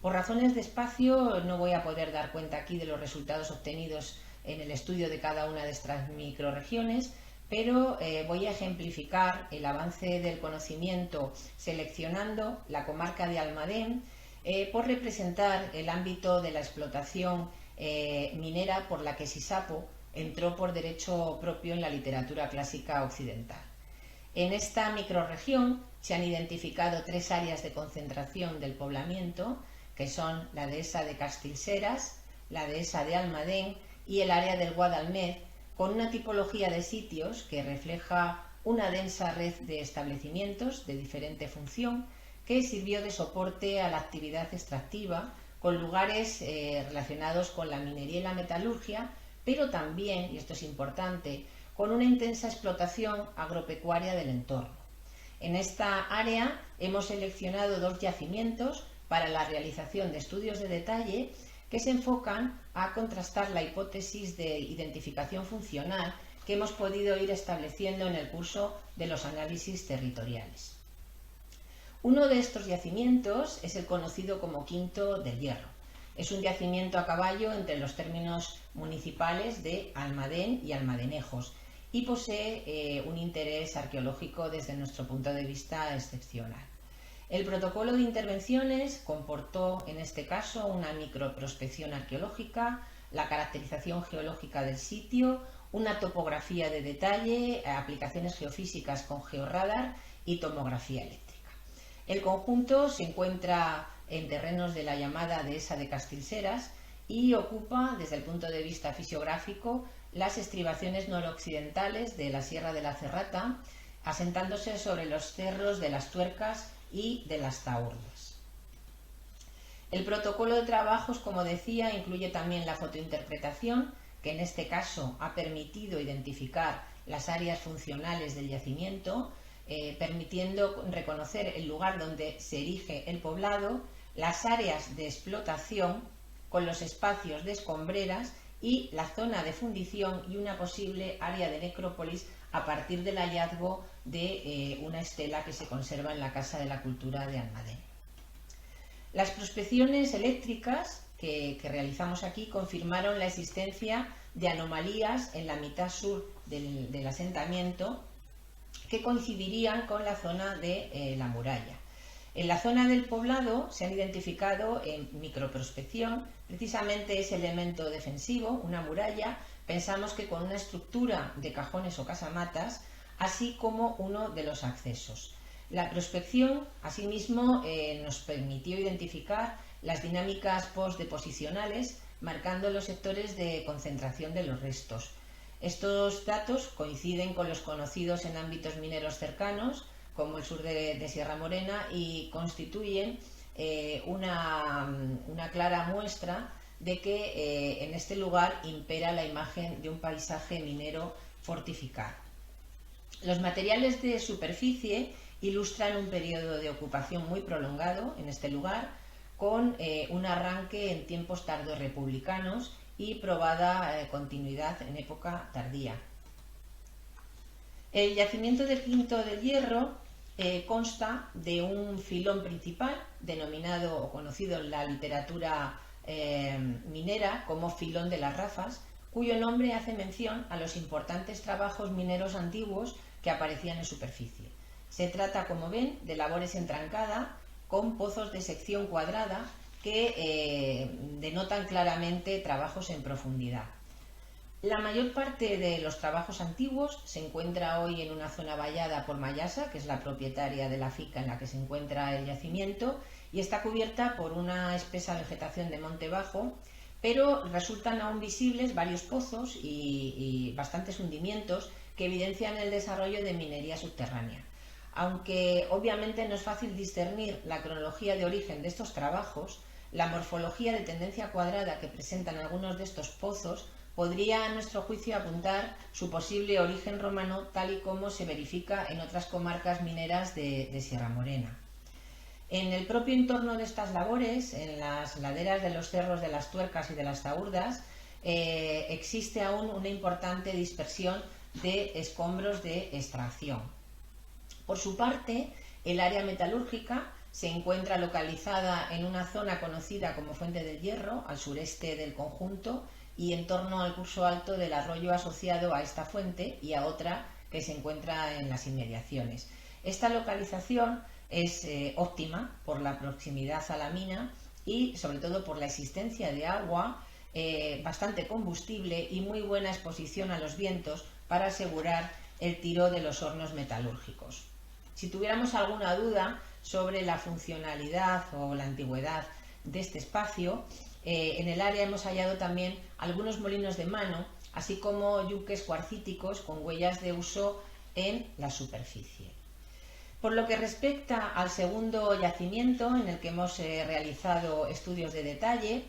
Por razones de espacio no voy a poder dar cuenta aquí de los resultados obtenidos en el estudio de cada una de estas microrregiones, pero voy a ejemplificar el avance del conocimiento seleccionando la comarca de Almadén por representar el ámbito de la explotación minera por la que Sisapo entró por derecho propio en la literatura clásica occidental. En esta microrregión se han identificado 3 áreas de concentración del poblamiento que son la dehesa de Castilseras, la dehesa de Almadén y el área del Guadalmed, con una tipología de sitios que refleja una densa red de establecimientos de diferente función que sirvió de soporte a la actividad extractiva, con lugares relacionados con la minería y la metalurgia, pero también, y esto es importante, con una intensa explotación agropecuaria del entorno. En esta área hemos seleccionado 2 yacimientos para la realización de estudios de detalle que se enfocan a contrastar la hipótesis de identificación funcional que hemos podido ir estableciendo en el curso de los análisis territoriales. Uno de estos yacimientos es el conocido como Quinto del Hierro. Es un yacimiento a caballo entre los términos municipales de Almadén y Almadenejos y posee un interés arqueológico desde nuestro punto de vista excepcional. El protocolo de intervenciones comportó en este caso una microprospección arqueológica, la caracterización geológica del sitio, una topografía de detalle, aplicaciones geofísicas con georradar y tomografía eléctrica. El conjunto se encuentra en terrenos de la llamada dehesa de Castilseras y ocupa, desde el punto de vista fisiográfico, las estribaciones noroccidentales de la Sierra de la Cerrata, asentándose sobre los cerros de las Tuercas y de las Taurdas. El protocolo de trabajos, como decía, incluye también la fotointerpretación, que en este caso ha permitido identificar las áreas funcionales del yacimiento, permitiendo reconocer el lugar donde se erige el poblado, las áreas de explotación con los espacios de escombreras y la zona de fundición y una posible área de necrópolis a partir del hallazgo de una estela que se conserva en la Casa de la Cultura de Almadén. Las prospecciones eléctricas que realizamos aquí confirmaron la existencia de anomalías en la mitad sur del asentamiento que coincidirían con la zona de la muralla. En la zona del poblado se han identificado en microprospección precisamente ese elemento defensivo, una muralla, pensamos que con una estructura de cajones o casamatas, así como uno de los accesos. La prospección, asimismo, nos permitió identificar las dinámicas postdeposicionales, marcando los sectores de concentración de los restos. Estos datos coinciden con los conocidos en ámbitos mineros cercanos, como el sur de Sierra Morena, y constituyen una clara muestra de que en este lugar impera la imagen de un paisaje minero fortificado. Los materiales de superficie ilustran un periodo de ocupación muy prolongado en este lugar, con un arranque en tiempos tardorrepublicanos y probada continuidad en época tardía. El yacimiento del Quinto del Hierro consta de un filón principal, denominado o conocido en la literatura minera como filón de las Rafas, cuyo nombre hace mención a los importantes trabajos mineros antiguos que aparecían en superficie. Se trata, como ven, de labores en trancada con pozos de sección cuadrada que denotan claramente trabajos en profundidad. La mayor parte de los trabajos antiguos se encuentra hoy en una zona vallada por Mayasa, que es la propietaria de la finca en la que se encuentra el yacimiento, y está cubierta por una espesa vegetación de monte bajo, pero resultan aún visibles varios pozos y bastantes hundimientos que evidencian el desarrollo de minería subterránea. Aunque obviamente no es fácil discernir la cronología de origen de estos trabajos, la morfología de tendencia cuadrada que presentan algunos de estos pozos podría, a nuestro juicio, apuntar su posible origen romano, tal y como se verifica en otras comarcas mineras de Sierra Morena. En el propio entorno de estas labores, en las laderas de los cerros de las Tuercas y de las Taurdas, existe aún una importante dispersión de escombros de extracción. Por su parte, el área metalúrgica se encuentra localizada en una zona conocida como Fuente del Hierro, al sureste del conjunto, y en torno al curso alto del arroyo asociado a esta fuente y a otra que se encuentra en las inmediaciones. Esta localización es óptima por la proximidad a la mina y sobre todo por la existencia de agua, bastante combustible y muy buena exposición a los vientos para asegurar el tiro de los hornos metalúrgicos. Si tuviéramos alguna duda sobre la funcionalidad o la antigüedad de este espacio, en el área hemos hallado también algunos molinos de mano, así como yunques cuarcíticos con huellas de uso en la superficie. Por lo que respecta al segundo yacimiento en el que hemos realizado estudios de detalle,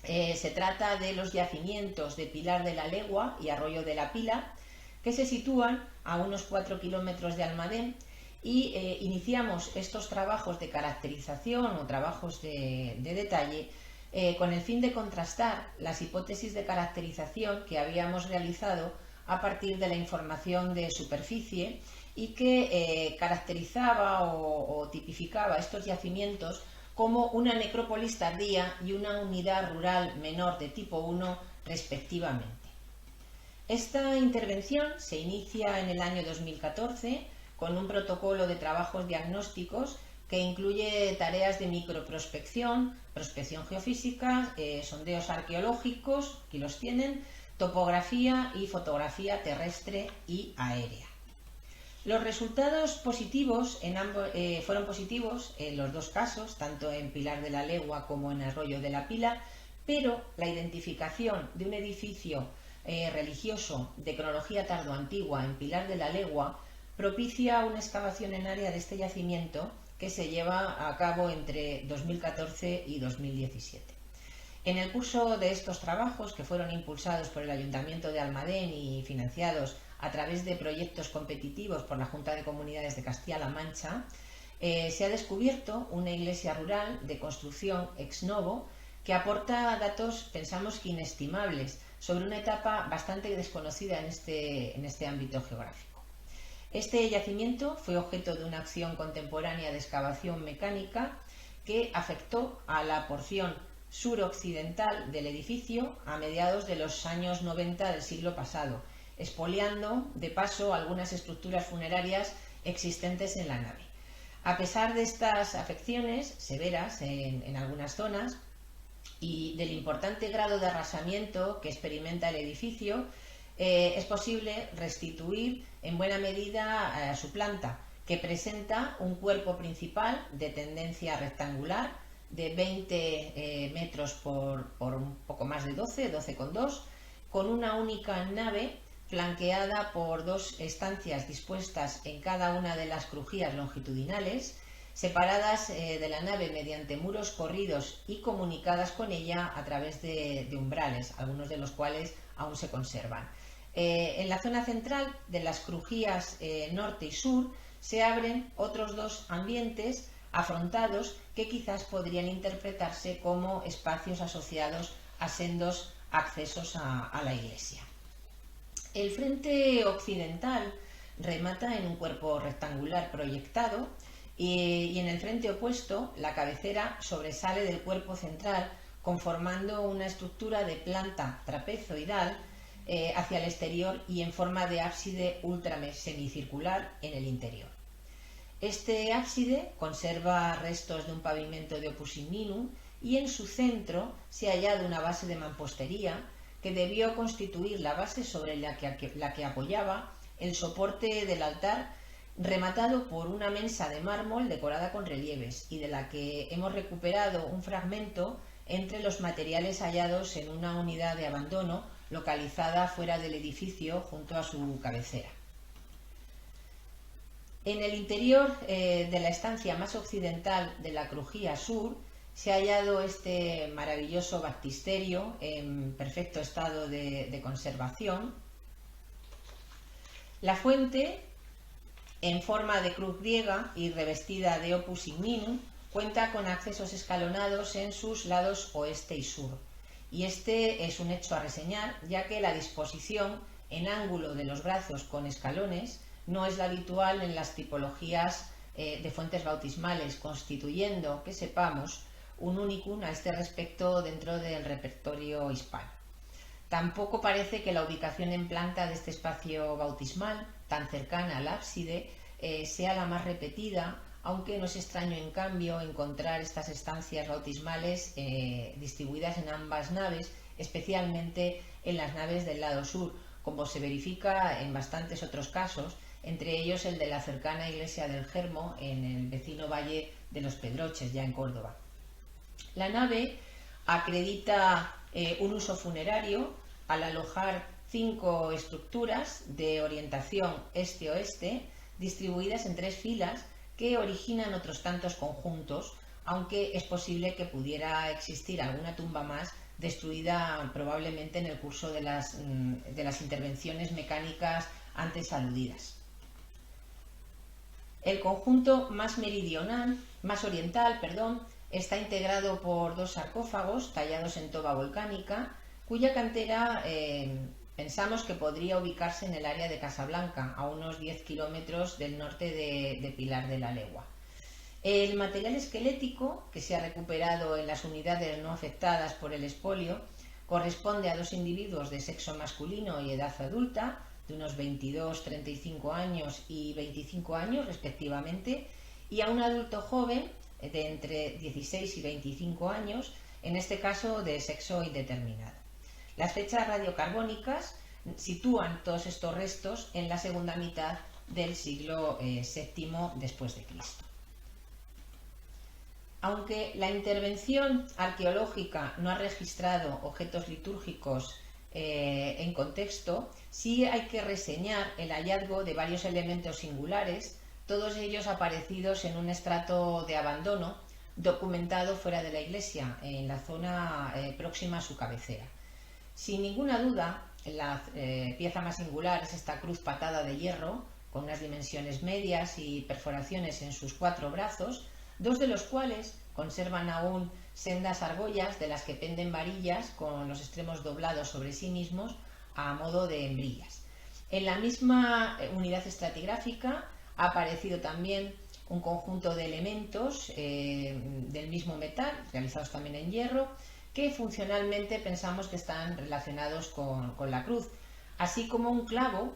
se trata de los yacimientos de Pilar de la Legua y Arroyo de la Pila, que se sitúan a unos 4 kilómetros de Almadén, y iniciamos estos trabajos de caracterización o trabajos de detalle con el fin de contrastar las hipótesis de caracterización que habíamos realizado a partir de la información de superficie y que caracterizaba o tipificaba estos yacimientos como una necrópolis tardía y una unidad rural menor de tipo 1 respectivamente. Esta intervención se inicia en el año 2014 con un protocolo de trabajos diagnósticos que incluye tareas de microprospección, prospección geofísica, sondeos arqueológicos, aquí los tienen, topografía y fotografía terrestre y aérea. Los resultados positivos fueron positivos en los dos casos, tanto en Pilar de la Legua como en Arroyo de la Pila, pero la identificación de un edificio religioso de cronología tardoantigua en Pilar de la Legua propicia una excavación en área de este yacimiento que se lleva a cabo entre 2014 y 2017. En el curso de estos trabajos, que fueron impulsados por el Ayuntamiento de Almadén y financiados a través de proyectos competitivos por la Junta de Comunidades de Castilla-La Mancha, se ha descubierto una iglesia rural de construcción ex novo que aporta datos, pensamos que inestimables, sobre una etapa bastante desconocida en este ámbito geográfico. Este yacimiento fue objeto de una acción contemporánea de excavación mecánica que afectó a la porción suroccidental del edificio a mediados de los años 90 del siglo pasado, expoliando de paso algunas estructuras funerarias existentes en la nave. A pesar de estas afecciones severas en algunas zonas y del importante grado de arrasamiento que experimenta el edificio, es posible restituir en buena medida su planta, que presenta un cuerpo principal de tendencia rectangular de 20 metros por un poco más de 12,2, con una única nave flanqueada por dos estancias dispuestas en cada una de las crujías longitudinales, separadas de la nave mediante muros corridos y comunicadas con ella a través de umbrales, algunos de los cuales aún se conservan. En la zona central de las crujías norte y sur se abren otros dos ambientes afrontados que quizás podrían interpretarse como espacios asociados a sendos accesos a la iglesia. El frente occidental remata en un cuerpo rectangular proyectado y en el frente opuesto la cabecera sobresale del cuerpo central conformando una estructura de planta trapezoidal hacia el exterior y en forma de ábside ultrasemicircular en el interior. Este ábside conserva restos de un pavimento de opus igninum y en su centro se ha hallado una base de mampostería que debió constituir la base sobre la que apoyaba el soporte del altar, rematado por una mensa de mármol decorada con relieves y de la que hemos recuperado un fragmento entre los materiales hallados en una unidad de abandono localizada fuera del edificio junto a su cabecera. En el interior de la estancia más occidental de la crujía sur se ha hallado este maravilloso baptisterio en perfecto estado de conservación. La fuente, en forma de cruz griega y revestida de opus igninum, cuenta con accesos escalonados en sus lados oeste y sur. Y este es un hecho a reseñar, ya que la disposición en ángulo de los brazos con escalones no es la habitual en las tipologías de fuentes bautismales, constituyendo, que sepamos, un unicum a este respecto dentro del repertorio hispano. Tampoco parece que la ubicación en planta de este espacio bautismal, tan cercana al ábside, sea la más repetida, aunque no es extraño en cambio encontrar estas estancias bautismales distribuidas en ambas naves, especialmente en las naves del lado sur, como se verifica en bastantes otros casos, entre ellos el de la cercana iglesia del Germo en el vecino valle de los Pedroches, ya en Córdoba. La nave acredita un uso funerario al alojar 5 estructuras de orientación este-oeste distribuidas en 3 filas que originan otros tantos conjuntos, aunque es posible que pudiera existir alguna tumba más destruida probablemente en el curso de las intervenciones mecánicas antes aludidas. El conjunto más oriental, está integrado por 2 sarcófagos tallados en toba volcánica, cuya cantera pensamos que podría ubicarse en el área de Casablanca, a unos 10 kilómetros del norte de Pilar de la Legua. El material esquelético que se ha recuperado en las unidades no afectadas por el expolio corresponde a 2 individuos de sexo masculino y edad adulta, de unos 22, 35 años y 25 años respectivamente, y a un adulto joven de entre 16 y 25 años, en este caso de sexo indeterminado. Las fechas radiocarbónicas sitúan todos estos restos en la segunda mitad del siglo VII después de Cristo. Aunque la intervención arqueológica no ha registrado objetos litúrgicos en contexto, sí hay que reseñar el hallazgo de varios elementos singulares, todos ellos aparecidos en un estrato de abandono documentado fuera de la iglesia, en la zona próxima a su cabecera. Sin ninguna duda, la pieza más singular es esta cruz patada de hierro, con unas dimensiones medias y perforaciones en sus 4 brazos, 2 de los cuales conservan aún sendas argollas de las que penden varillas con los extremos doblados sobre sí mismos a modo de hembrillas. En la misma unidad estratigráfica ha aparecido también un conjunto de elementos del mismo metal, realizados también en hierro, que funcionalmente pensamos que están relacionados con la cruz, así como un clavo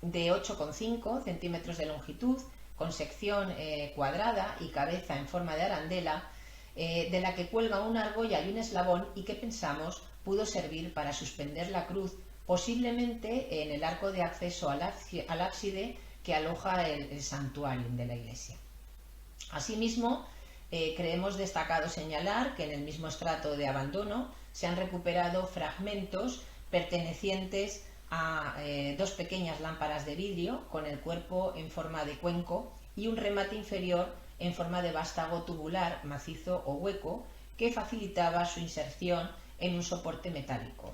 de 8,5 centímetros de longitud, con sección cuadrada y cabeza en forma de arandela, de la que cuelga una argolla y un eslabón y que pensamos pudo servir para suspender la cruz, posiblemente en el arco de acceso al ábside que aloja el santuario de la iglesia. Asimismo, creemos destacado señalar que en el mismo estrato de abandono se han recuperado fragmentos pertenecientes a 2 pequeñas lámparas de vidrio con el cuerpo en forma de cuenco y un remate inferior en forma de vástago tubular, macizo o hueco, que facilitaba su inserción en un soporte metálico.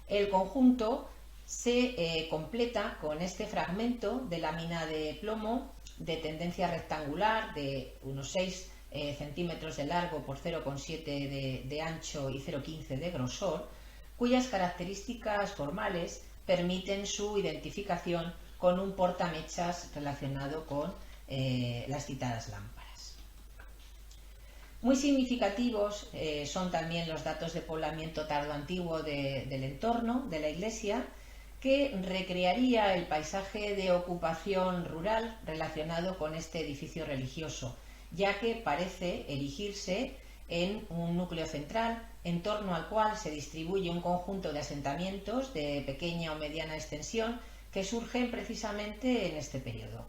El conjunto se completa con este fragmento de lámina de plomo de tendencia rectangular de unos 6 centímetros de largo por 0,7 de ancho y 0,15 de grosor, cuyas características formales permiten su identificación con un portamechas relacionado con las citadas lámparas. Muy significativos son también los datos de poblamiento tardoantiguo del entorno de la iglesia, que recrearía el paisaje de ocupación rural relacionado con este edificio religioso, ya que parece erigirse en un núcleo central, en torno al cual se distribuye un conjunto de asentamientos de pequeña o mediana extensión que surgen precisamente en este periodo.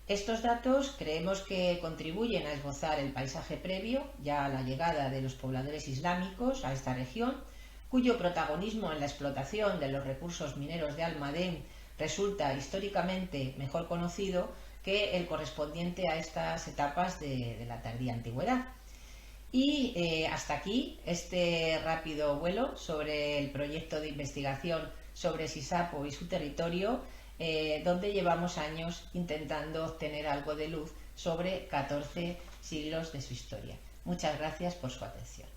Estos datos creemos que contribuyen a esbozar el paisaje previo ya a la llegada de los pobladores islámicos a esta región, cuyo protagonismo en la explotación de los recursos mineros de Almadén resulta históricamente mejor conocido que el correspondiente a estas etapas de la tardía antigüedad. Y hasta aquí este rápido vuelo sobre el proyecto de investigación sobre Sisapo y su territorio, donde llevamos años intentando obtener algo de luz sobre 14 siglos de su historia. Muchas gracias por su atención.